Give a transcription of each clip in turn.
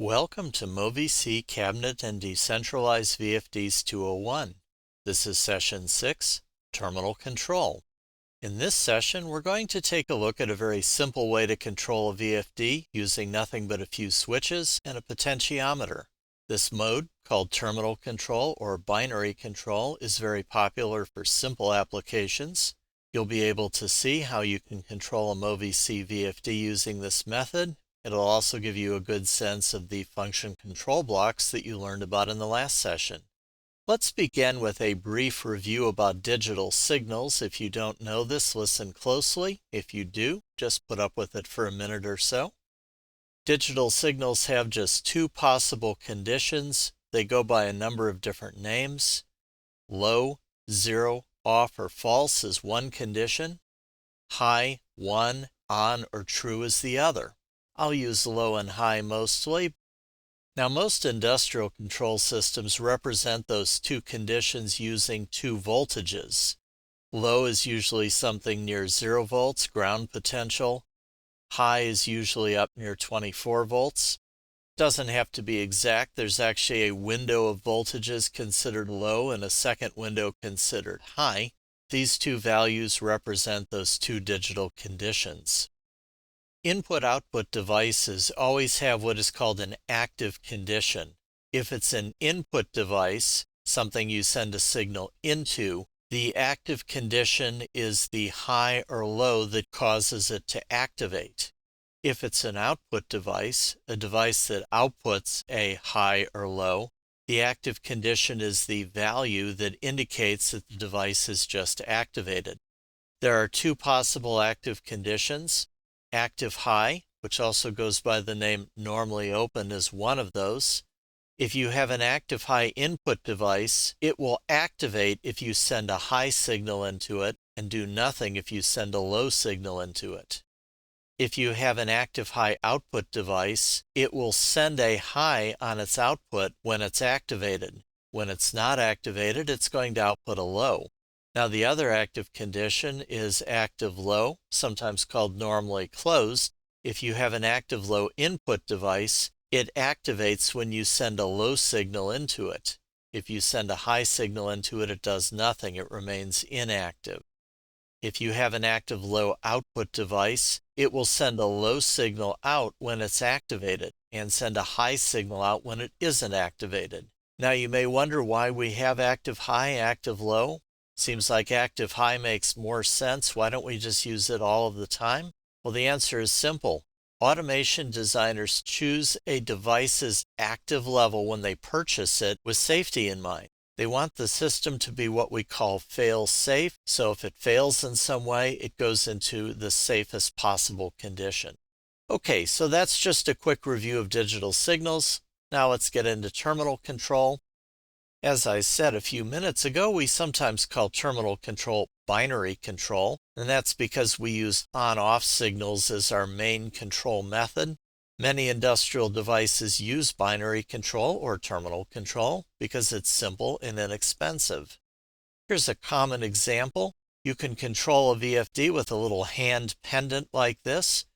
Welcome to MOVI-C Cabinet and Decentralized VFDs 201. This is Session 6, Terminal Control. In this session, we're going to take a look at a very simple way to control a VFD using nothing but a few switches and a potentiometer. This mode, called terminal control or binary control, is very popular for simple applications. You'll be able to see how you can control a MOVI-C VFD using this method. It'll also give you a good sense of the function control blocks that you learned about in the last session. Let's begin with a brief review about digital signals. If you don't know this, listen closely. If you do, just put up with it for a minute or so. Digital signals have just two possible conditions. They go by a number of different names. Low, zero, off, or false is one condition. High, one, on, or true is the other. I'll use low and high mostly. Now, most industrial control systems represent those two conditions using two voltages. Low is usually something near 0 volts, ground potential. High is usually up near 24 volts. Doesn't have to be exact. There's actually a window of voltages considered low and a second window considered high. These two values represent those two digital conditions. Input-output devices always have what is called an active condition. If it's an input device, something you send a signal into, the active condition is the high or low that causes it to activate. If it's an output device, a device that outputs a high or low, the active condition is the value that indicates that the device is just activated. There are two possible active conditions. Active high, which also goes by the name normally open, is one of those. If you have an active high input device, it will activate if you send a high signal into it and do nothing if you send a low signal into it. If you have an active high output device, it will send a high on its output when it's activated. When it's not activated, it's going to output a low. Now, the other active condition is active low, sometimes called normally closed. If you have an active low input device, it activates when you send a low signal into it. If you send a high signal into it, it does nothing. It remains inactive. If you have an active low output device, it will send a low signal out when it's activated and send a high signal out when it isn't activated. Now, you may wonder why we have active high, active low. Seems like active high makes more sense. Why don't we just use it all of the time? Well, the answer is simple. Automation designers choose a device's active level when they purchase it with safety in mind. They want the system to be what we call fail-safe, so if it fails in some way, it goes into the safest possible condition. Okay, so that's just a quick review of digital signals. Now let's get into terminal control. As I said a few minutes ago, we sometimes call terminal control binary control, and that's because we use on-off signals as our main control method. Many industrial devices use binary control or terminal control because it's simple and inexpensive. Here's a common example. You can control a VFD with a little hand pendant like this.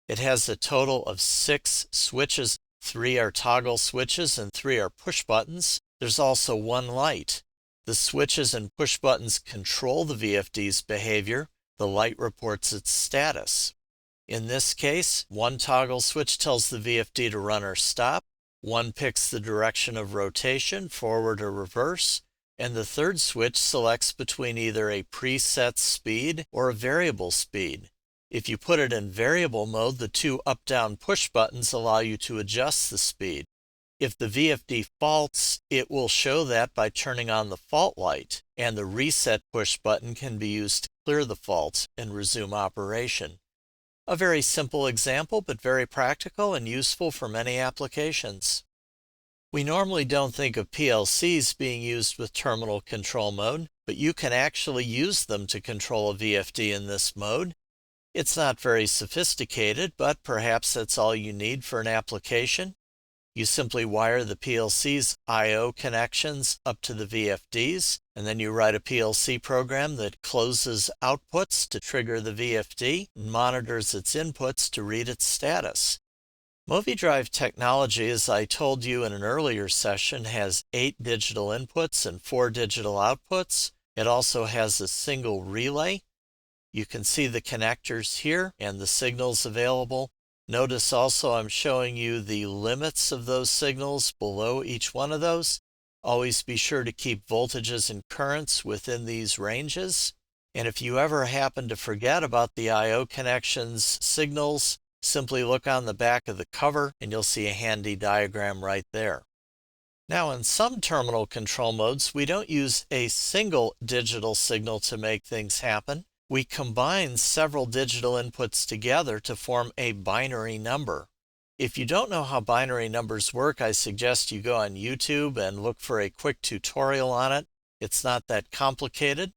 It has a total of 6 switches. 3 are toggle switches and 3 are push buttons. There's also one light. The switches and push buttons control the VFD's behavior. The light reports its status. In this case, one toggle switch tells the VFD to run or stop, one picks the direction of rotation, forward or reverse, and the third switch selects between either a preset speed or a variable speed. If you put it in variable mode, the 2 up-down push buttons allow you to adjust the speed. If the VFD faults, it will show that by turning on the fault light, and the reset push button can be used to clear the fault and resume operation. A very simple example, but very practical and useful for many applications. We normally don't think of PLCs being used with terminal control mode, but you can actually use them to control a VFD in this mode. It's not very sophisticated, but perhaps that's all you need for an application. You simply wire the PLC's I/O connections up to the VFDs, and then you write a PLC program that closes outputs to trigger the VFD and monitors its inputs to read its status. MOVI technology, as I told you in an earlier session, has 8 digital inputs and 4 digital outputs. It also has a single relay. You can see the connectors here and the signals available. Notice also I'm showing you the limits of those signals below each one of those. Always be sure to keep voltages and currents within these ranges. And if you ever happen to forget about the I/O connections signals, simply look on the back of the cover and you'll see a handy diagram right there. Now, in some terminal control modes, we don't use a single digital signal to make things happen. We combine several digital inputs together to form a binary number. If you don't know how binary numbers work, I suggest you go on YouTube and look for a quick tutorial on it. It's not that complicated.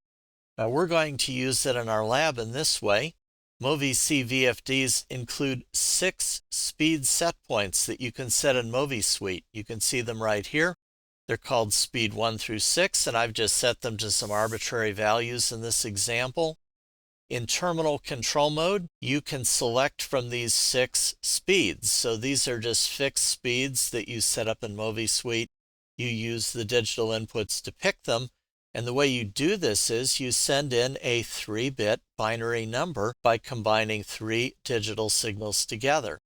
Now, we're going to use it in our lab in this way. MOVI-C VFDs include 6 speed set points that you can set in MOVI-Suite. You can see them right here. They're called speed 1 through 6, and I've just set them to some arbitrary values in this example. In terminal control mode, you can select from these 6 speeds. So these are just fixed speeds that you set up in MOVI-Suite. You use the digital inputs to pick them. And the way you do this is you send in a 3-bit binary number by combining 3 digital signals together.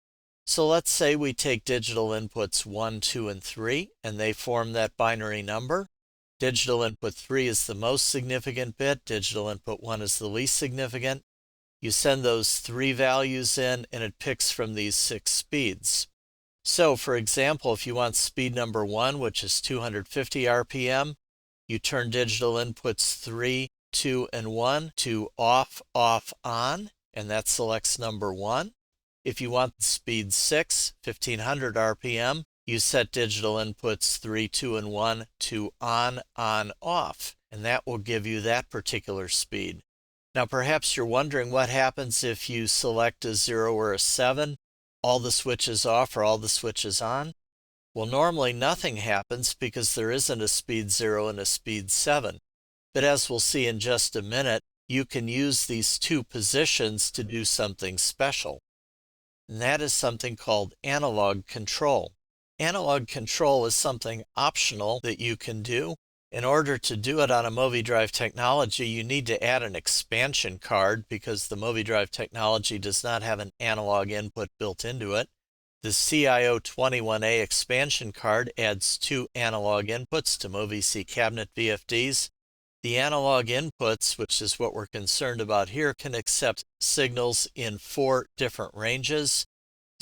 So let's say we take digital inputs 1, 2, and 3, and they form that binary number. Digital input 3 is the most significant bit. Digital input 1 is the least significant. You send those 3 values in, and it picks from these 6 speeds. So, for example, if you want speed number 1, which is 250 RPM, you turn digital inputs 3, 2, and 1 to off, off, on, and that selects number 1. If you want speed 6, 1500 RPM, you set digital inputs 3, 2, and 1 to on, off, and that will give you that particular speed. Now perhaps you're wondering what happens if you select a 0 or a 7, all the switches off or all the switches on. Well, normally nothing happens because there isn't a speed 0 and a speed 7. But as we'll see in just a minute, you can use these 2 positions to do something special. And that is something called analog control. Analog control is something optional that you can do. In order to do it on a MOVI technology, you need to add an expansion card because the MOVI technology does not have an analog input built into it. The CIO21A expansion card adds 2 analog inputs to MOVI-C cabinet VFDs. The analog inputs, which is what we're concerned about here, can accept signals in 4 different ranges: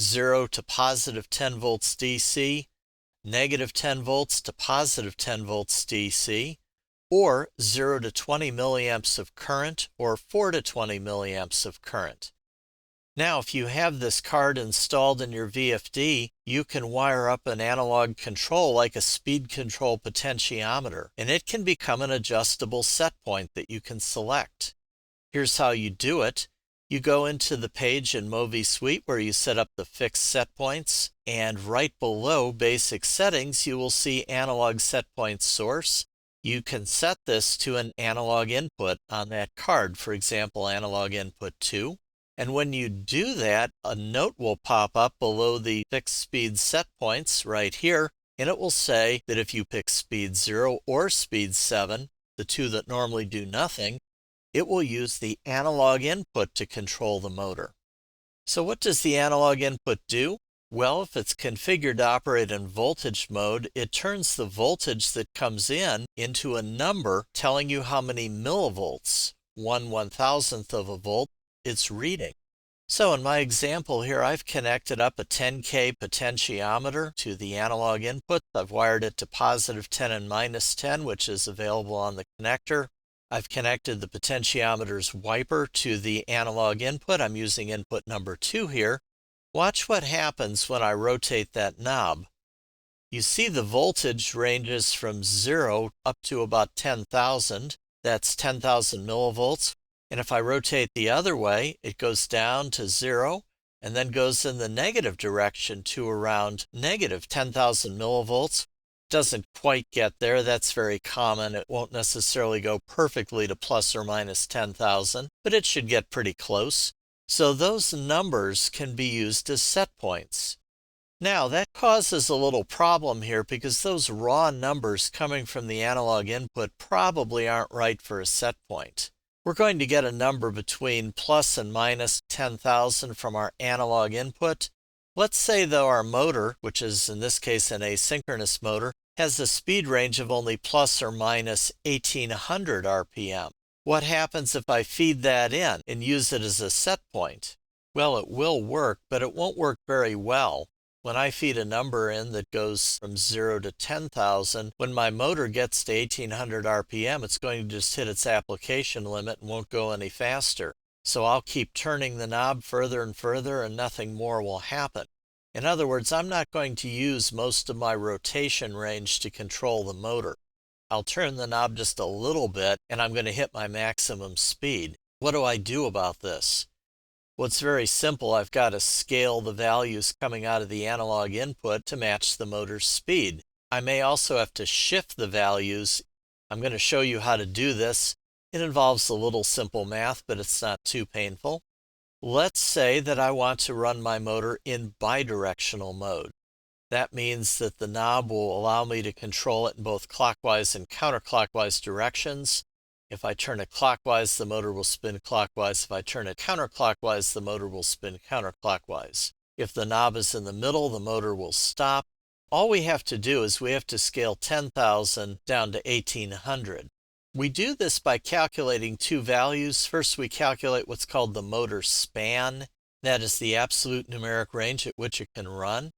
0 to positive 10 volts DC, negative 10 volts to positive 10 volts DC, or 0 to 20 milliamps of current, or 4 to 20 milliamps of current. Now, if you have this card installed in your VFD, you can wire up an analog control like a speed control potentiometer, and it can become an adjustable set point that you can select. Here's how you do it. You go into the page in MOVI-Suite where you set up the fixed set points, and right below basic settings you will see analog set point source. You can set this to an analog input on that card, for example analog input 2. And when you do that, a note will pop up below the fixed speed set points right here, and it will say that if you pick speed 0 or speed 7, the 2 that normally do nothing, it will use the analog input to control the motor. So what does the analog input do? Well, if it's configured to operate in voltage mode, it turns the voltage that comes in into a number telling you how many millivolts, 1/1000th of a volt, it's reading. So in my example here, I've connected up a 10K potentiometer to the analog input. I've wired it to positive 10 and minus 10, which is available on the connector. I've connected the potentiometer's wiper to the analog input. I'm using input number 2 here. Watch what happens when I rotate that knob. You see the voltage ranges from 0 up to about 10,000. That's 10,000 millivolts. And if I rotate the other way, it goes down to 0 and then goes in the negative direction to around negative 10,000 millivolts. Doesn't quite get there. That's very common. It won't necessarily go perfectly to plus or minus 10,000, but it should get pretty close. So those numbers can be used as set points. Now, that causes a little problem here because those raw numbers coming from the analog input probably aren't right for a set point. We're going to get a number between plus and minus 10,000 from our analog input. Let's say though our motor, which is in this case an asynchronous motor, has a speed range of only plus or minus 1800 RPM. What happens if I feed that in and use it as a set point? Well, it will work, but it won't work very well. When I feed a number in that goes from 0 to 10,000, when my motor gets to 1800 RPM, it's going to just hit its application limit and won't go any faster. So I'll keep turning the knob further and further and nothing more will happen. In other words, I'm not going to use most of my rotation range to control the motor. I'll turn the knob just a little bit and I'm going to hit my maximum speed. What do I do about this? Well, it's very simple. I've got to scale the values coming out of the analog input to match the motor's speed. I may also have to shift the values. I'm going to show you how to do this. It involves a little simple math, but it's not too painful. Let's say that I want to run my motor in bidirectional mode. That means that the knob will allow me to control it in both clockwise and counterclockwise directions. If I turn it clockwise, the motor will spin clockwise. If I turn it counterclockwise, the motor will spin counterclockwise. If the knob is in the middle, the motor will stop. All we have to do is we have to scale 10,000 down to 1800. We do this by calculating two values. First, we calculate what's called the motor span. That is the absolute numeric range at which it can run.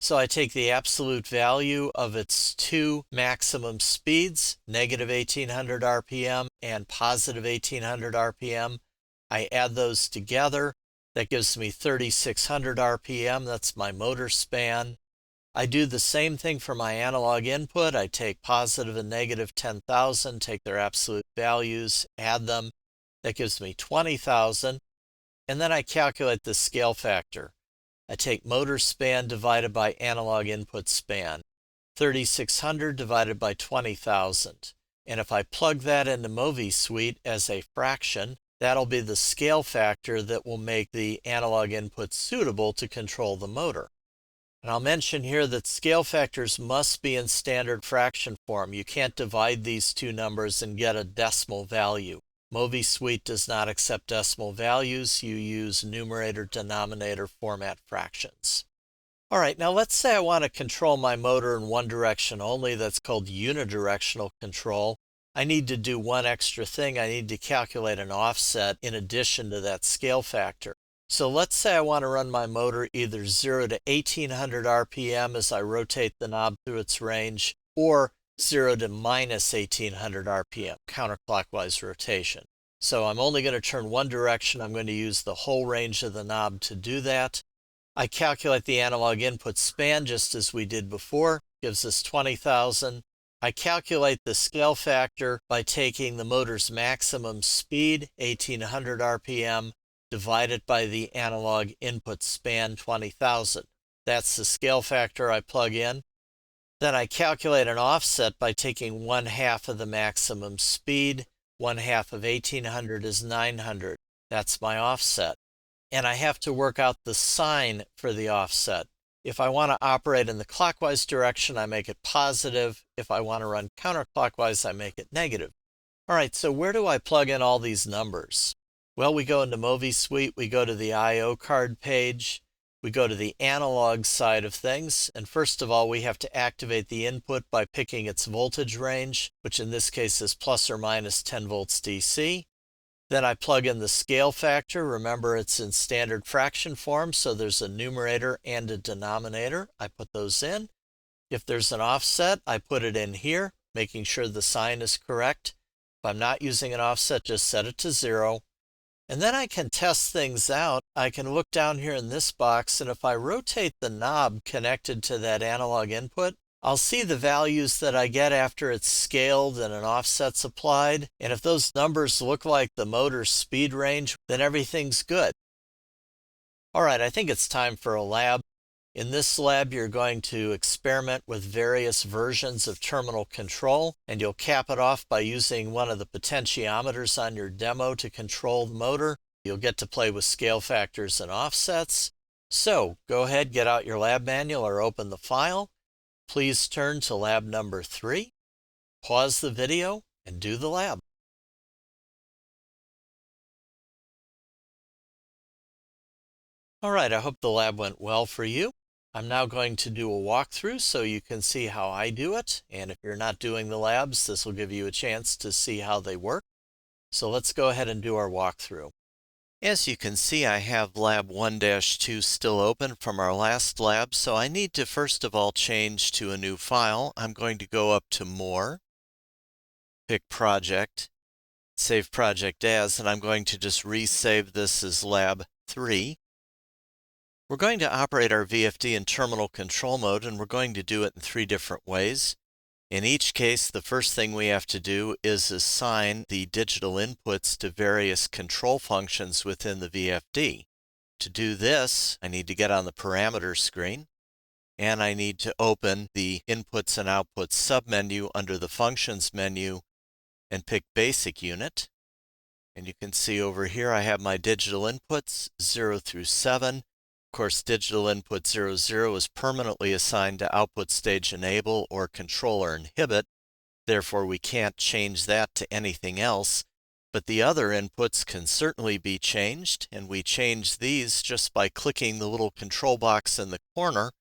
So I take the absolute value of its two maximum speeds, negative 1800 RPM and positive 1800 RPM. I add those together. That gives me 3600 RPM. That's my motor span. I do the same thing for my analog input. I take positive and negative 10,000, take their absolute values, add them. That gives me 20,000. And then I calculate the scale factor. I take motor span divided by analog input span, 3600 divided by 20,000. And if I plug that into MOVI-C as a fraction, that'll be the scale factor that will make the analog input suitable to control the motor. And I'll mention here that scale factors must be in standard fraction form. You can't divide these two numbers and get a decimal value. MOVI-C does not accept decimal values. You use numerator-denominator format fractions. All right, now let's say I want to control my motor in one direction only. That's called unidirectional control. I need to do one extra thing. I need to calculate an offset in addition to that scale factor. So let's say I want to run my motor either 0 to 1800 RPM as I rotate the knob through its range, or 0 to minus 1800 RPM, counterclockwise rotation. So I'm only going to turn one direction. I'm going to use the whole range of the knob to do that. I calculate the analog input span just as we did before, gives us 20,000. I calculate the scale factor by taking the motor's maximum speed, 1800 RPM, divided by the analog input span, 20,000. That's the scale factor I plug in. Then I calculate an offset by taking 1/2 of the maximum speed. 1/2 of 1800 is 900. That's my offset. And I have to work out the sign for the offset. If I want to operate in the clockwise direction, I make it positive. If I want to run counterclockwise, I make it negative. All right, so where do I plug in all these numbers? Well, we go into MOVI-C, we go to the I/O card page. We go to the analog side of things, and first of all, we have to activate the input by picking its voltage range, which in this case is plus or minus 10 volts DC. Then I plug in the scale factor. Remember, it's in standard fraction form, so there's a numerator and a denominator. I put those in. If there's an offset, I put it in here, making sure the sign is correct. If I'm not using an offset, just set it to 0. And then I can test things out. I can look down here in this box, and if I rotate the knob connected to that analog input, I'll see the values that I get after it's scaled and an offset's applied. And if those numbers look like the motor's speed range, then everything's good. All right, I think it's time for a lab. In this lab, you're going to experiment with various versions of terminal control, and you'll cap it off by using one of the potentiometers on your demo to control the motor. You'll get to play with scale factors and offsets. So go ahead, get out your lab manual or open the file. Please turn to lab number 3, pause the video, and do the lab. All right, I hope the lab went well for you. I'm now going to do a walkthrough so you can see how I do it. And if you're not doing the labs, this will give you a chance to see how they work. So let's go ahead and do our walkthrough. As you can see, I have lab 1-2 still open from our last lab, so I need to first of all change to a new file. I'm going to go up to More, pick Project, save Project As, and I'm going to just resave this as lab 3. We're going to operate our VFD in terminal control mode, and we're going to do it in 3 different ways. In each case, the first thing we have to do is assign the digital inputs to various control functions within the VFD. To do this, I need to get on the parameters screen, and I need to open the Inputs and Outputs submenu under the Functions menu and pick Basic Unit. And you can see over here I have my digital inputs 0 through 7. Of course, digital input 00 is permanently assigned to output stage enable or controller inhibit. Therefore, we can't change that to anything else. But the other inputs can certainly be changed, and we change these just by clicking the little control box in the corner,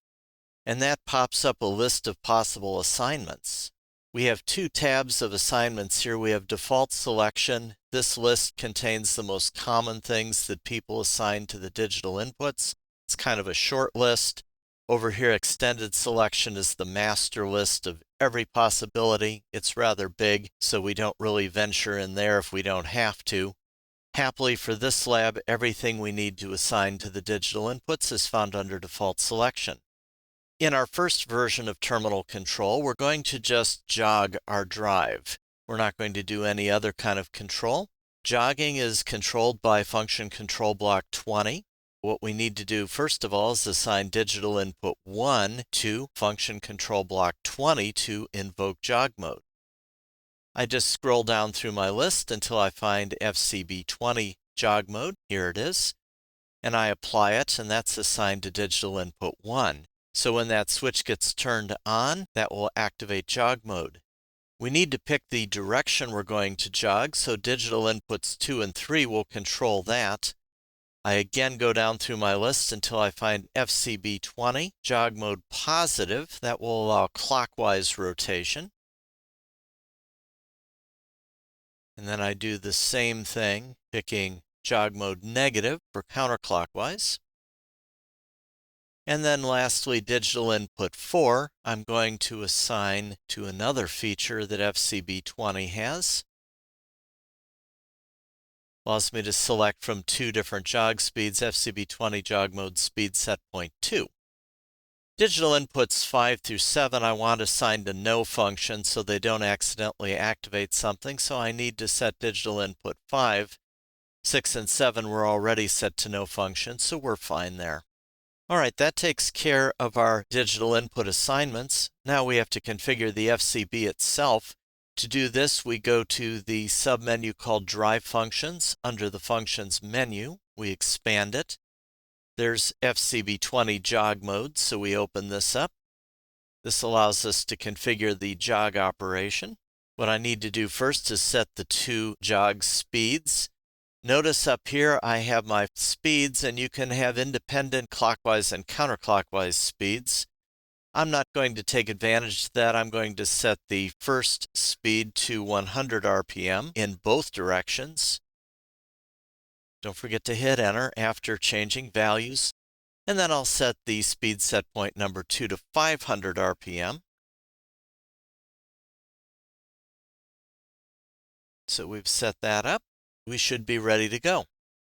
and that pops up a list of possible assignments. We have 2 tabs of assignments here. We have default selection. This list contains the most common things that people assign to the digital inputs. It's kind of a short list. Over here, extended selection is the master list of every possibility. It's rather big, so we don't really venture in there if we don't have to. Happily for this lab, everything we need to assign to the digital inputs is found under default selection. In our first version of terminal control, we're going to just jog our drive. We're not going to do any other kind of control. Jogging is controlled by function control block 20. What we need to do first of all is assign digital input 1 to function control block 20 to invoke jog mode. I just scroll down through my list until I find FCB20 jog mode. Here it is. And I apply it, and that's assigned to digital input 1. So when that switch gets turned on, that will activate jog mode. We need to pick the direction we're going to jog, so digital inputs 2 and 3 will control that. I again go down through my list until I find FCB20, jog mode positive. That will allow clockwise rotation. And then I do the same thing, picking jog mode negative for counterclockwise. And then lastly, digital input 4, I'm going to assign to another feature that FCB20 has. Allows me to select from 2 different jog speeds, FCB20 jog mode speed set point 2. Digital inputs 5 through 7 I want assigned to no function so they don't accidentally activate something, so I need to set digital input 5. 6 and 7 were already set to no function, so we're fine there. Alright, that takes care of our digital input assignments. Now we have to configure the FCB itself. To do this, we go to the submenu called Drive Functions. Under the Functions menu, we expand it. There's FCB20 jog mode, so we open this up. This allows us to configure the jog operation. What I need to do first is set the 2 jog speeds. Notice up here I have my speeds, and you can have independent clockwise and counterclockwise speeds. I'm not going to take advantage of that. I'm going to set the first speed to 100 RPM in both directions. Don't forget to hit enter after changing values. And then I'll set the speed set point number 2 to 500 RPM. So we've set that up. We should be ready to go.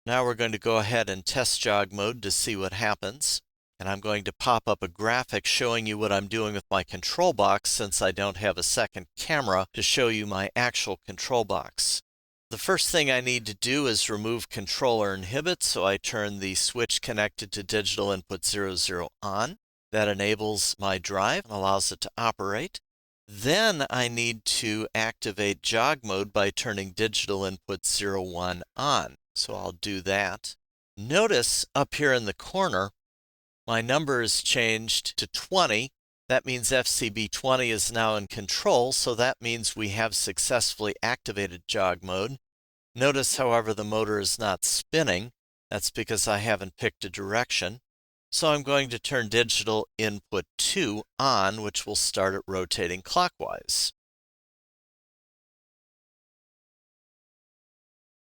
Now we're going to go ahead and test jog mode to see what happens. And I'm going to pop up a graphic showing you what I'm doing with my control box since I don't have a second camera to show you my actual control box. The first thing I need to do is remove controller inhibit, so I turn the switch connected to digital input 00 on. That enables my drive and allows it to operate. Then I need to activate jog mode by turning digital input 01 on. So I'll do that. Notice up here in the corner, My number is changed to 20. That means FCB 20 is now in control, so that means we have successfully activated jog mode. Notice, however, the motor is not spinning. That's because I haven't picked a direction. So I'm going to turn digital input 2 on, which will start it rotating clockwise.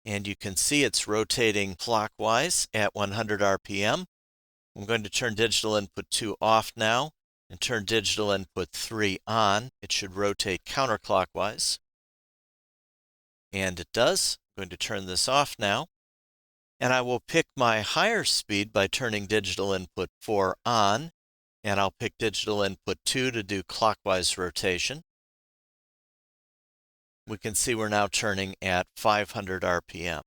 And you can see it's rotating clockwise at 100 RPM. I'm going to turn digital input 2 off now and turn digital input 3 on. It should rotate counterclockwise. And it does. I'm going to turn this off now. And I will pick my higher speed by turning digital input 4 on. And I'll pick digital input 2 to do clockwise rotation. We can see we're now turning at 500 RPM.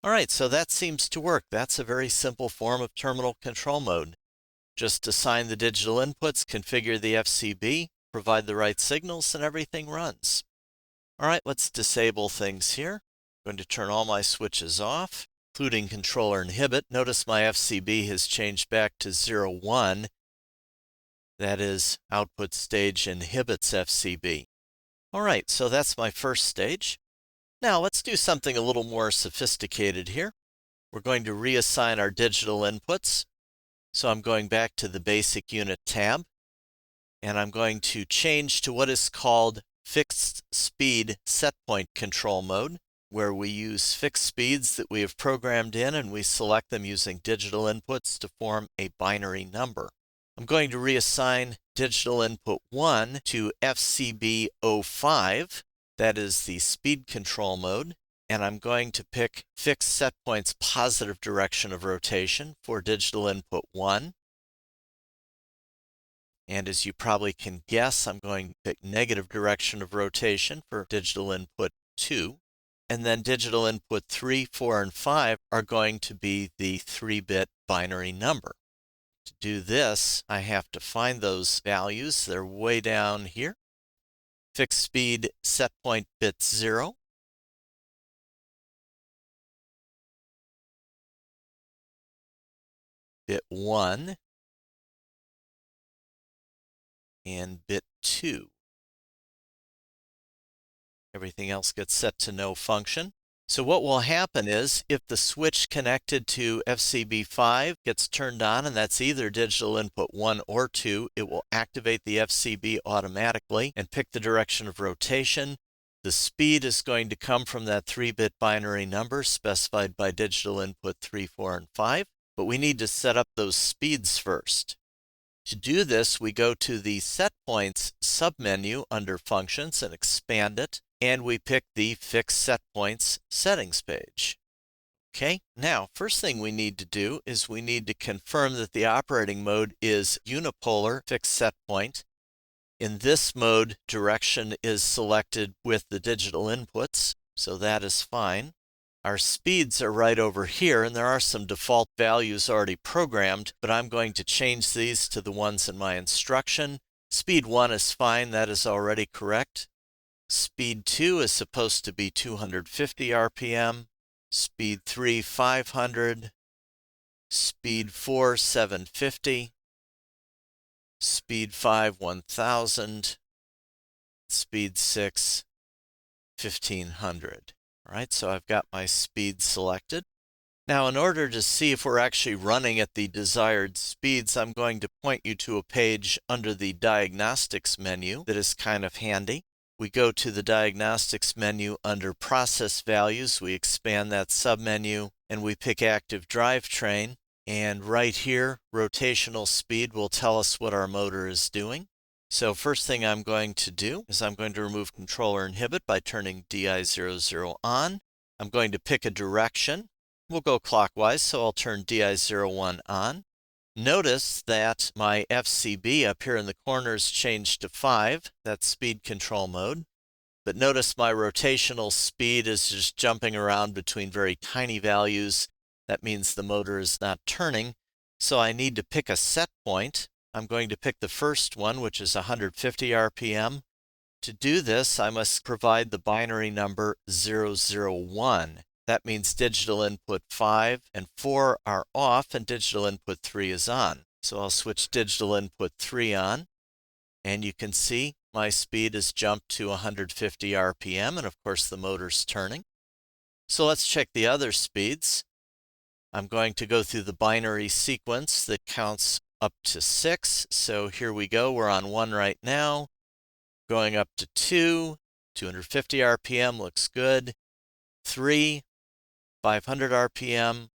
All right, so that seems to work. That's a very simple form of terminal control mode. Just assign the digital inputs, configure the FCB, provide the right signals, and everything runs. All right, let's disable things here. I'm going to turn all my switches off, including controller inhibit. Notice my FCB has changed back to 01. That is, output stage inhibits FCB. All right, so that's my first stage. Now let's do something a little more sophisticated here. We're going to reassign our digital inputs. So I'm going back to the Basic Unit tab, and I'm going to change to what is called Fixed Speed Setpoint Control Mode, where we use fixed speeds that we have programmed in and we select them using digital inputs to form a binary number. I'm going to reassign digital input 1 to FCB 05. That is the speed control mode. And I'm going to pick fixed set point's positive direction of rotation for digital input 1. And as you probably can guess, I'm going to pick negative direction of rotation for digital input 2. And then digital input 3, 4, and 5 are going to be the 3-bit binary number. To do this, I have to find those values. They're way down here. Fixed speed set point bit 0. Bit 1 and bit 2. Everything else gets set to no function. So what will happen is if the switch connected to FCB5 gets turned on, and that's either digital input 1 or 2, it will activate the FCB automatically and pick the direction of rotation. The speed is going to come from that 3-bit binary number specified by digital input 3, 4, and 5. But we need to set up those speeds first. To do this, we go to the Set Points submenu under Functions and expand it, and we pick the Fixed Set Points settings page. Okay, now first thing we need to do is we need to confirm that the operating mode is unipolar fixed set point. In this mode, direction is selected with the digital inputs, so that is fine. Our speeds are right over here, and there are some default values already programmed, but I'm going to change these to the ones in my instruction. Speed 1 is fine, that is already correct. Speed 2 is supposed to be 250 RPM. Speed 3, 500. Speed 4, 750. Speed 5, 1000. Speed 6, 1500. All right, so I've got my speed selected. Now, in order to see if we're actually running at the desired speeds, I'm going to point you to a page under the Diagnostics menu that is kind of handy. We go to the Diagnostics menu under Process Values. We expand that submenu, and we pick Active Drivetrain. And right here, rotational speed will tell us what our motor is doing. So first thing I'm going to do is I'm going to remove controller inhibit by turning DI00 on. I'm going to pick a direction. We'll go clockwise, so I'll turn DI01 on. Notice that my FCB up here in the corner is changed to 5. That's speed control mode. But notice my rotational speed is just jumping around between very tiny values. That means the motor is not turning. So I need to pick a set point. I'm going to pick the first one, which is 150 RPM. To do this, I must provide the binary number 001. That means digital input 5 and 4 are off and digital input 3 is on. So I'll switch digital input 3 on, and you can see my speed has jumped to 150 RPM, and of course the motor's turning. So let's check the other speeds. I'm going to go through the binary sequence that counts up to 6. So here we go. We're on 1 right now. Going up to 2, 250 RPM looks good. 3, 500 RPM.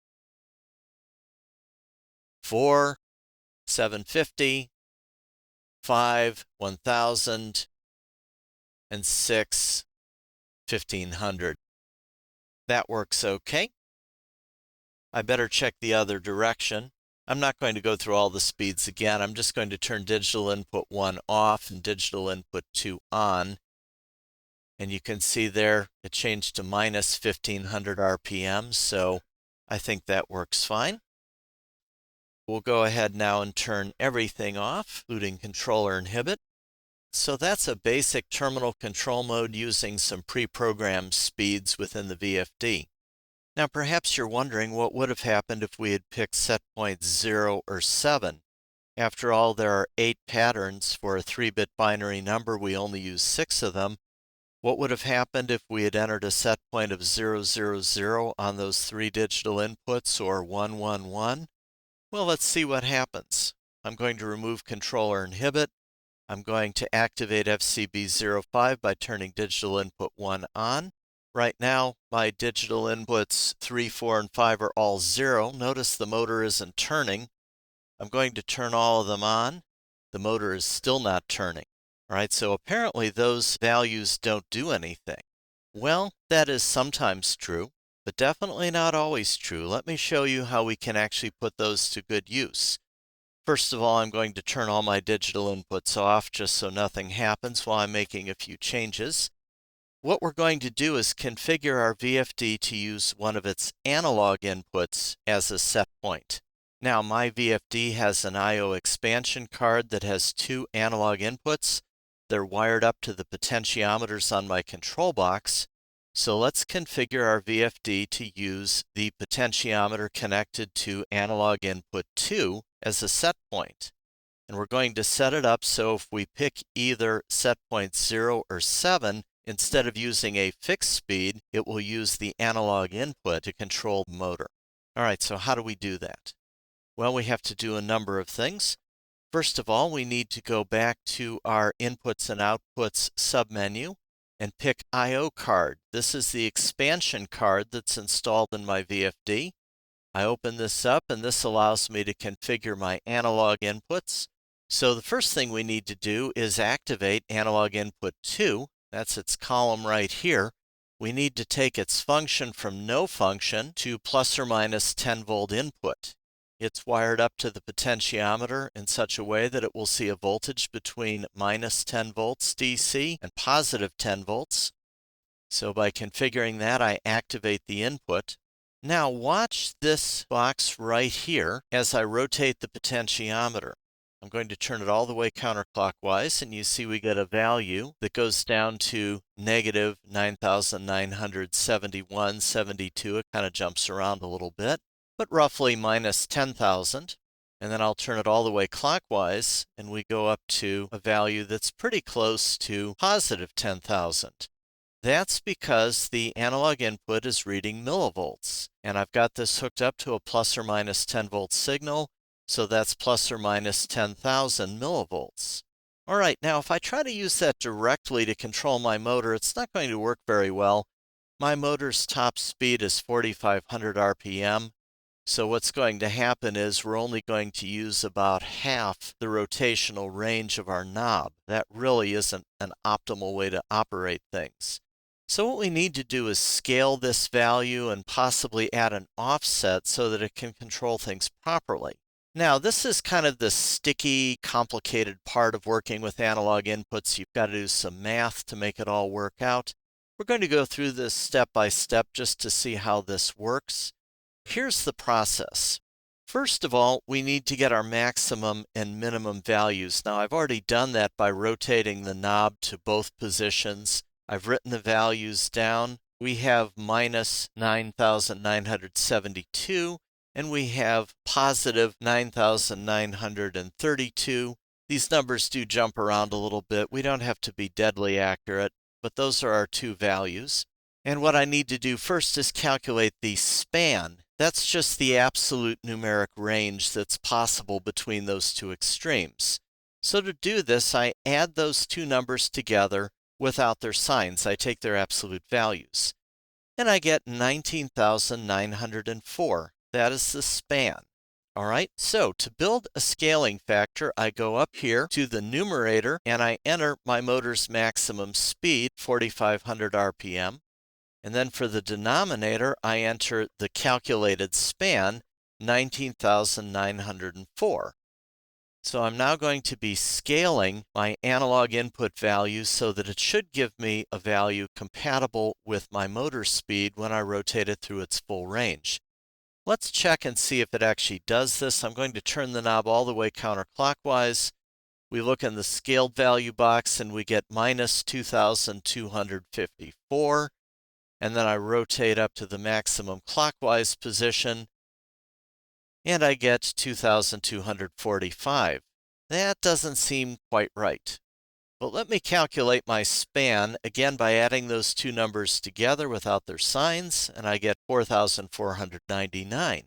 4, 750. 5, 1000. And 6, 1500. That works okay. I better check the other direction. I'm not going to go through all the speeds again. I'm just going to turn digital input 1 off and digital input 2 on. And you can see there it changed to minus 1500 RPM, so I think that works fine. We'll go ahead now and turn everything off, including controller inhibit. So that's a basic terminal control mode using some pre-programmed speeds within the VFD. Now perhaps you're wondering what would have happened if we had picked set points 0 or 7. After all, there are 8 patterns for a 3-bit binary number. We only use 6 of them. What would have happened if we had entered a set point of 0, 0, 0 on those 3 digital inputs, or 1, 1, 1? Well, let's see what happens. I'm going to remove controller inhibit. I'm going to activate FCB05 by turning digital input 1 on. Right now, my digital inputs 3, 4, and 5 are all 0. Notice the motor isn't turning. I'm going to turn all of them on. The motor is still not turning. All right, so apparently those values don't do anything. Well, that is sometimes true, but definitely not always true. Let me show you how we can actually put those to good use. First of all, I'm going to turn all my digital inputs off just so nothing happens while I'm making a few changes. What we're going to do is configure our VFD to use one of its analog inputs as a set point. Now, my VFD has an I/O expansion card that has 2 analog inputs. They're wired up to the potentiometers on my control box. So let's configure our VFD to use the potentiometer connected to analog input 2 as a set point. And we're going to set it up so if we pick either set point 0 or 7, instead of using a fixed speed, it will use the analog input to control the motor. All right, so how do we do that? Well, we have to do a number of things. First of all, we need to go back to our Inputs and Outputs submenu and pick I/O card. This is the expansion card that's installed in my VFD. I open this up, and this allows me to configure my analog inputs. So the first thing we need to do is activate analog input 2. That's its column right here. We need to take its function from no function to plus or minus 10 volt input. It's wired up to the potentiometer in such a way that it will see a voltage between minus 10 volts DC and positive 10 volts. So by configuring that, I activate the input. Now watch this box right here as I rotate the potentiometer. I'm going to turn it all the way counterclockwise, and you see we get a value that goes down to negative 9,971.72. It kind of jumps around a little bit, but roughly minus 10,000. And then I'll turn it all the way clockwise, and we go up to a value that's pretty close to positive 10,000. That's because the analog input is reading millivolts, and I've got this hooked up to a plus or minus 10 volt signal. So that's plus or minus 10,000 millivolts. All right, now if I try to use that directly to control my motor, it's not going to work very well. My motor's top speed is 4,500 RPM. So what's going to happen is we're only going to use about half the rotational range of our knob. That really isn't an optimal way to operate things. So what we need to do is scale this value and possibly add an offset so that it can control things properly. Now, this is kind of the sticky, complicated part of working with analog inputs. You've got to do some math to make it all work out. We're going to go through this step by step just to see how this works. Here's the process. First of all, we need to get our maximum and minimum values. Now, I've already done that by rotating the knob to both positions. I've written the values down. we have minus 9,972, and we have positive 9,932. These numbers do jump around a little bit. We don't have to be deadly accurate, but those are our two values. And what I need to do first is calculate the span. That's just the absolute numeric range that's possible between those two extremes. So to do this, I add those two numbers together without their signs. I take their absolute values. And I get 19,904. That is the span. All right, so to build a scaling factor, I go up here to the numerator and I enter my motor's maximum speed, 4,500 RPM. And then for the denominator, I enter the calculated span, 19,904. So I'm now going to be scaling my analog input value so that it should give me a value compatible with my motor speed when I rotate it through its full range. Let's check and see if it actually does this. I'm going to turn the knob all the way counterclockwise. We look in the scaled value box and we get minus 2,254. And then I rotate up to the maximum clockwise position, and I get 2,245. That doesn't seem quite right. But let me calculate my span again by adding those two numbers together without their signs, and I get 4,499.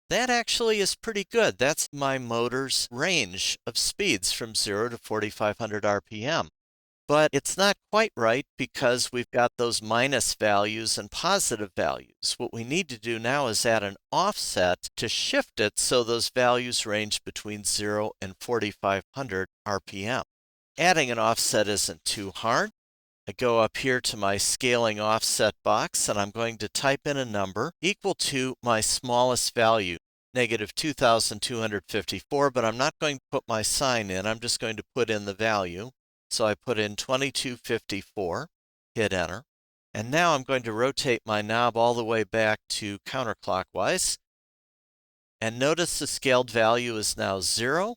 That actually is pretty good. That's my motor's range of speeds from 0 to 4,500 RPM. But it's not quite right because we've got those minus values and positive values. What we need to do now is add an offset to shift it so those values range between 0 and 4,500 RPM. Adding an offset isn't too hard. I go up here to my scaling offset box and I'm going to type in a number equal to my smallest value, negative 2,254, but I'm not going to put my sign in. I'm just going to put in the value. So I put in 2254, hit enter, and now I'm going to rotate my knob all the way back to counterclockwise. And notice the scaled value is now 0,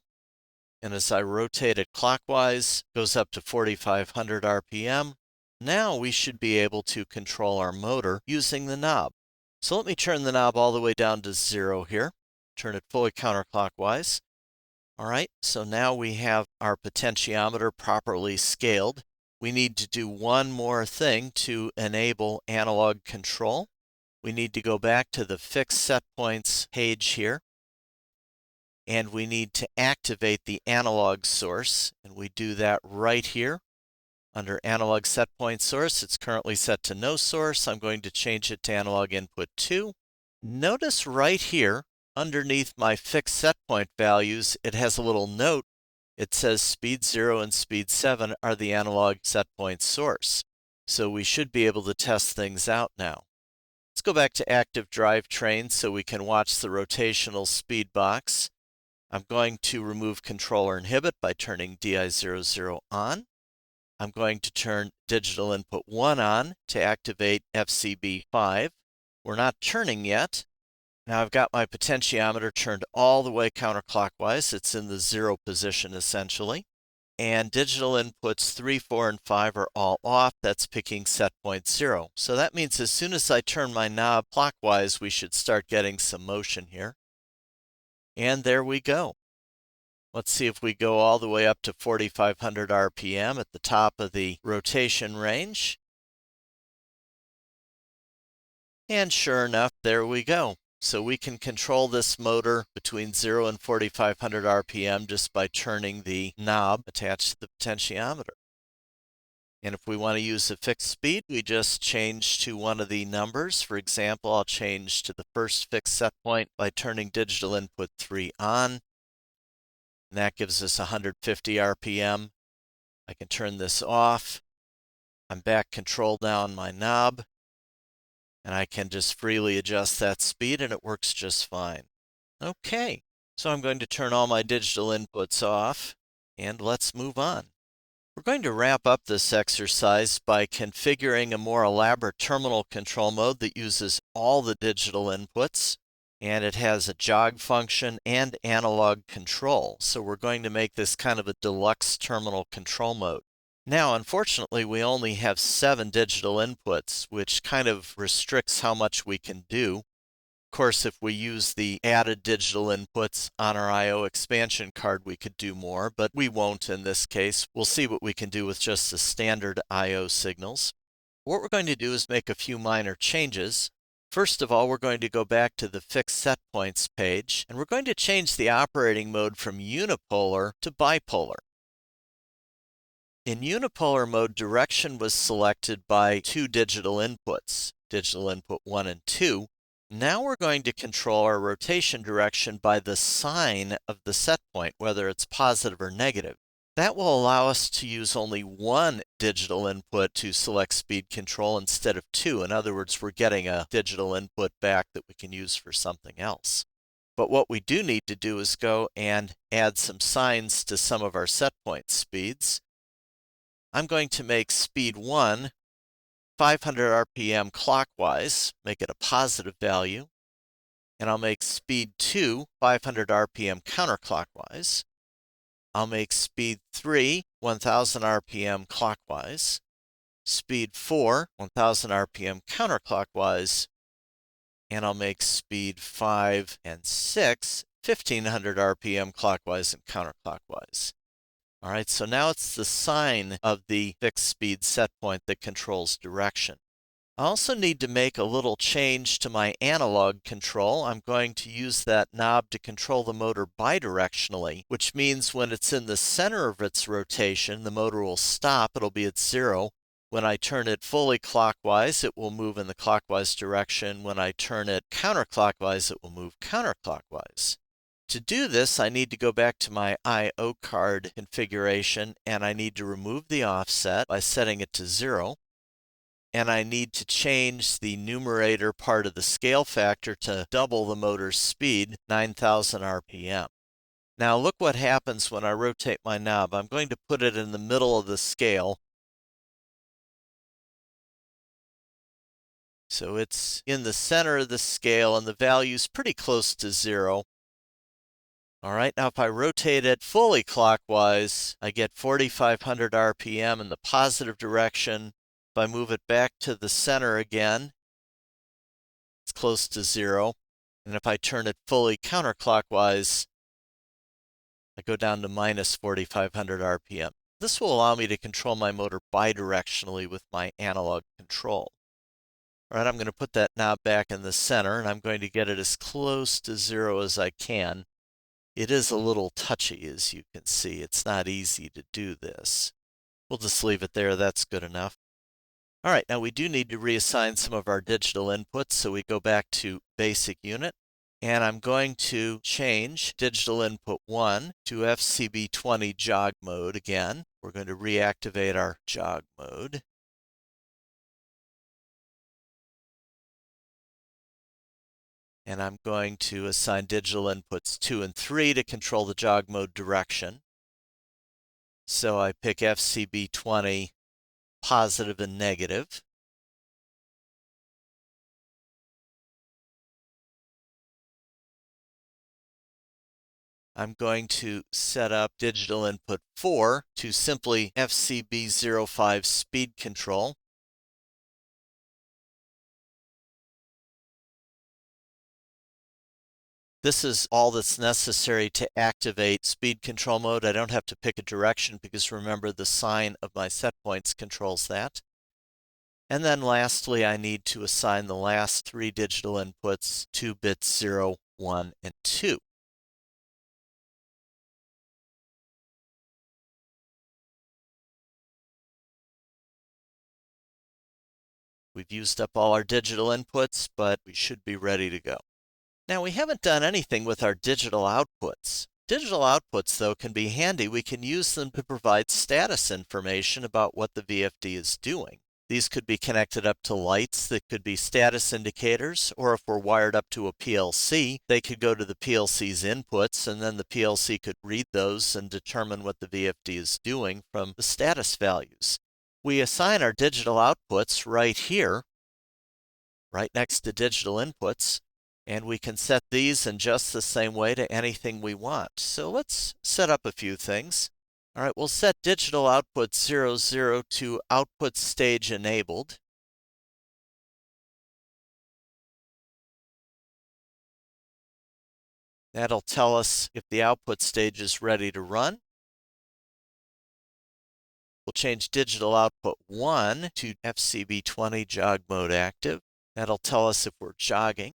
and as I rotate it clockwise, it goes up to 4,500 RPM. Now we should be able to control our motor using the knob. So let me turn the knob all the way down to 0 here, turn it fully counterclockwise. All right, so now we have our potentiometer properly scaled. We need to do one more thing to enable analog control. We need to go back to the fixed set points page here, and we need to activate the analog source, and we do that right here. Under analog set point source, it's currently set to no source. I'm going to change it to analog input 2. Notice right here, underneath my fixed set point values, it has a little note. It says speed 0 and speed 7 are the analog set point source. So we should be able to test things out now. Let's go back to active drivetrain so we can watch the rotational speed box. I'm going to remove controller inhibit by turning DI00 on. I'm going to turn digital input 1 on to activate FCB5. We're not turning yet. Now I've got my potentiometer turned all the way counterclockwise. It's in the 0 position essentially. And digital inputs 3, 4, and 5 are all off. That's picking set point 0. So that means as soon as I turn my knob clockwise, we should start getting some motion here. And there we go. Let's see if we go all the way up to 4,500 RPM at the top of the rotation range. And sure enough, there we go. So we can control this motor between 0 and 4,500 RPM just by turning the knob attached to the potentiometer. And if we want to use a fixed speed, we just change to one of the numbers. For example, I'll change to the first fixed set point by turning digital input 3 on. And that gives us 150 RPM. I can turn this off. I'm back controlled now on my knob. And I can just freely adjust that speed and it works just fine. Okay, so I'm going to turn all my digital inputs off and let's move on. We're going to wrap up this exercise by configuring a more elaborate terminal control mode that uses all the digital inputs, and it has a jog function and analog control. So we're going to make this kind of a deluxe terminal control mode. Now, unfortunately, we only have 7 digital inputs, which kind of restricts how much we can do. Of course, if we use the added digital inputs on our I/O expansion card, we could do more, but we won't in this case. We'll see what we can do with just the standard I/O signals. What we're going to do is make a few minor changes. First of all, we're going to go back to the fixed set points page, and we're going to change the operating mode from unipolar to bipolar. In unipolar mode, direction was selected by 2 digital inputs, digital input 1 and 2. Now we're going to control our rotation direction by the sign of the set point, whether it's positive or negative. That will allow us to use only 1 digital input to select speed control instead of 2. In other words, we're getting a digital input back that we can use for something else. But what we do need to do is go and add some signs to some of our set point speeds. I'm going to make speed 1 500 RPM clockwise, make it a positive value, and I'll make speed 2 500 RPM counterclockwise. I'll make speed 3 1000 RPM clockwise, speed 4 1000 RPM counterclockwise, and I'll make speed 5 and 6 1500 RPM clockwise and counterclockwise. All right, so now it's the sign of the fixed speed set point that controls direction. I also need to make a little change to my analog control. I'm going to use that knob to control the motor bidirectionally, which means when it's in the center of its rotation, the motor will stop. It'll be at 0. When I turn it fully clockwise, it will move in the clockwise direction. When I turn it counterclockwise, it will move counterclockwise. To do this, I need to go back to my I/O card configuration, and I need to remove the offset by setting it to 0. And I need to change the numerator part of the scale factor to double the motor's speed, 9000 RPM. Now look what happens when I rotate my knob. I'm going to put it in the middle of the scale. So it's in the center of the scale, and the value's pretty close to 0. All right, now if I rotate it fully clockwise, I get 4500 RPM in the positive direction. If I move it back to the center again, it's close to 0. And if I turn it fully counterclockwise, I go down to minus 4500 RPM. This will allow me to control my motor bidirectionally with my analog control. All right, I'm going to put that knob back in the center, and I'm going to get it as close to 0 as I can. It is a little touchy, as you can see. It's not easy to do this. We'll just leave it there. That's good enough. All right, now we do need to reassign some of our digital inputs, so we go back to Basic Unit, and I'm going to change digital input 1 to FCB20 jog mode again. We're going to reactivate our jog mode. And I'm going to assign digital inputs 2 and 3 to control the jog mode direction. So I pick FCB20 positive and negative. I'm going to set up digital input 4 to simply FCB05 speed control. This is all that's necessary to activate speed control mode. I don't have to pick a direction because remember the sign of my set points controls that. And then lastly, I need to assign the last 3 digital inputs to bits 0, 1, and 2. We've used up all our digital inputs, but we should be ready to go. Now, we haven't done anything with our digital outputs. Digital outputs, though, can be handy. We can use them to provide status information about what the VFD is doing. These could be connected up to lights that could be status indicators, or if we're wired up to a PLC, they could go to the PLC's inputs, and then the PLC could read those and determine what the VFD is doing from the status values. We assign our digital outputs right here, right next to digital inputs, and we can set these in just the same way to anything we want. So let's set up a few things. All right, we'll set digital output 0, 0 to output stage enabled. That'll tell us if the output stage is ready to run. We'll change digital output 1 to FCB20 jog mode active. That'll tell us if we're jogging.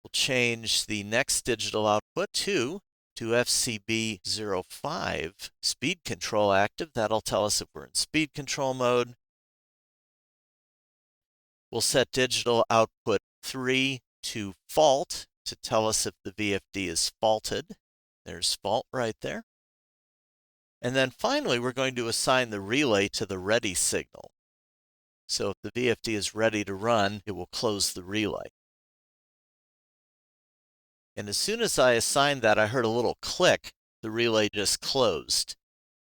We'll change the next digital output 2 to FCB05 speed control active. That'll tell us if we're in speed control mode. We'll set digital output 3 to fault to tell us if the VFD is faulted. There's fault right there. And then finally, we're going to assign the relay to the ready signal. So if the VFD is ready to run, it will close the relay. And as soon as I assigned that, I heard a little click. The relay just closed.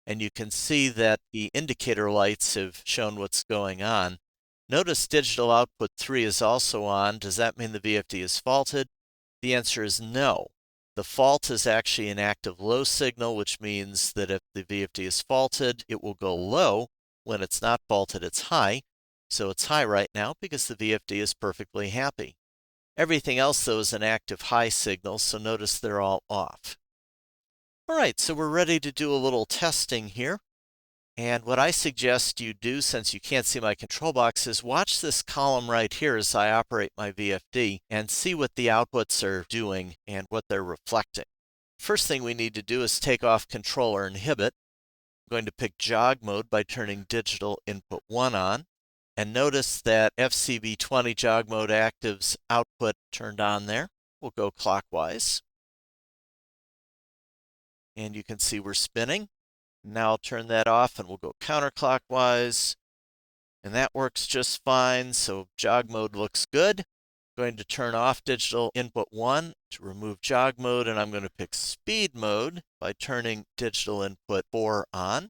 And you can see that the indicator lights have shown what's going on. Notice digital output 3 is also on. Does that mean the VFD is faulted? The answer is no. The fault is actually an active low signal, which means that if the VFD is faulted, it will go low. When it's not faulted, it's high. So it's high right now because the VFD is perfectly happy. Everything else, though, is an active high signal, so notice they're all off. All right, so we're ready to do a little testing here. And what I suggest you do, since you can't see my control box, is watch this column right here as I operate my VFD and see what the outputs are doing and what they're reflecting. First thing we need to do is take off controller inhibit. I'm going to pick jog mode by turning digital input 1 on. And notice that FCB20 jog mode active's output turned on there. We'll go clockwise. And you can see we're spinning. Now I'll turn that off and we'll go counterclockwise. And that works just fine, so jog mode looks good. I'm going to turn off digital input 1 to remove jog mode, and I'm going to pick speed mode by turning digital input 4 on.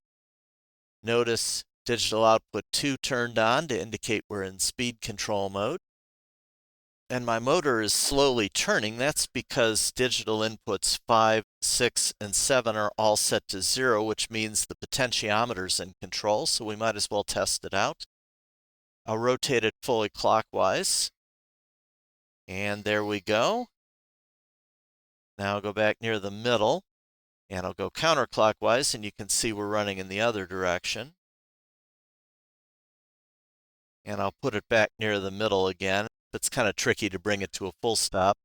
Notice digital output 2 turned on to indicate we're in speed control mode. And my motor is slowly turning. That's because digital inputs 5, 6, and 7 are all set to 0, which means the potentiometer's in control, so we might as well test it out. I'll rotate it fully clockwise. And there we go. Now I'll go back near the middle, and I'll go counterclockwise, and you can see we're running in the other direction. And I'll put it back near the middle again. It's kind of tricky to bring it to a full stop.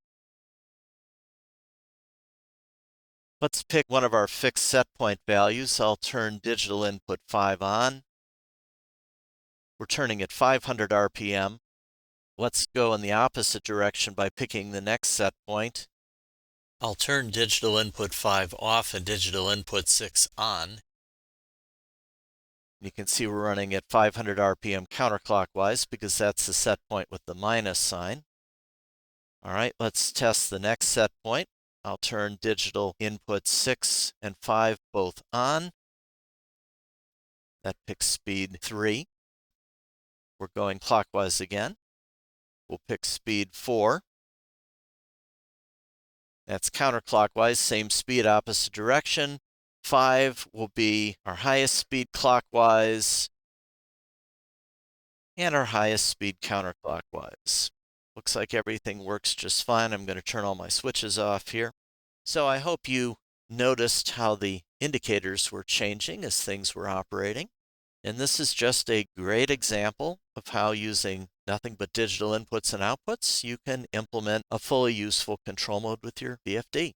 Let's pick one of our fixed set point values. I'll turn digital input 5 on. We're turning at 500 RPM. Let's go in the opposite direction by picking the next set point. I'll turn digital input 5 off and digital input 6 on. You can see we're running at 500 RPM counterclockwise because that's the set point with the minus sign. All right, let's test the next set point. I'll turn digital input 6 and 5 both on. That picks speed 3. We're going clockwise again. We'll pick speed 4. That's counterclockwise, same speed, opposite direction. 5 will be our highest speed clockwise and our highest speed counterclockwise. Looks like everything works just fine. I'm going to turn all my switches off here. So I hope you noticed how the indicators were changing as things were operating. And this is just a great example of how, using nothing but digital inputs and outputs, you can implement a fully useful control mode with your VFD.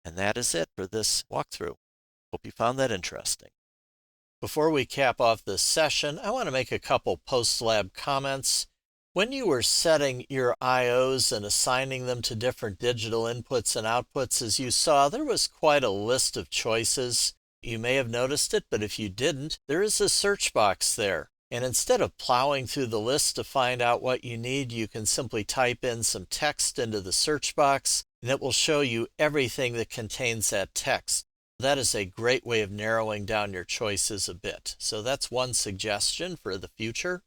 And that is it for this walkthrough. Hope you found that interesting. Before we cap off this session, I want to make a couple post-lab comments. When you were setting your IOs and assigning them to different digital inputs and outputs, as you saw, there was quite a list of choices. You may have noticed it, but if you didn't, there is a search box there. And instead of plowing through the list to find out what you need, you can simply type in some text into the search box, and it will show you everything that contains that text. That is a great way of narrowing down your choices a bit. So that's one suggestion for the future.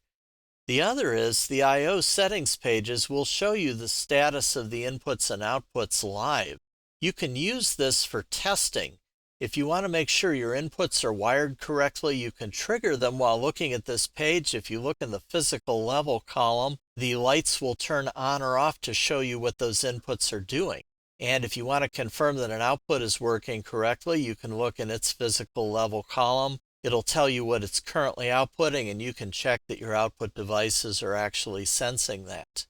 The other is the I/O settings pages will show you the status of the inputs and outputs live. You can use this for testing. If you want to make sure your inputs are wired correctly, you can trigger them while looking at this page. If you look in the physical level column, the lights will turn on or off to show you what those inputs are doing. And if you want to confirm that an output is working correctly, you can look in its physical level column. It'll tell you what it's currently outputting, and you can check that your output devices are actually sensing that.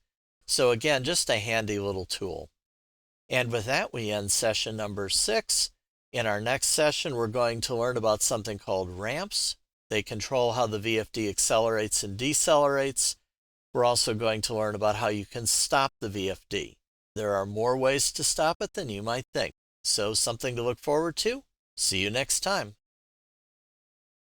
So again, just a handy little tool. And with that, we end session number 6. In our next session, we're going to learn about something called ramps. They control how the VFD accelerates and decelerates. We're also going to learn about how you can stop the VFD. There are more ways to stop it than you might think. So something to look forward to. See you next time.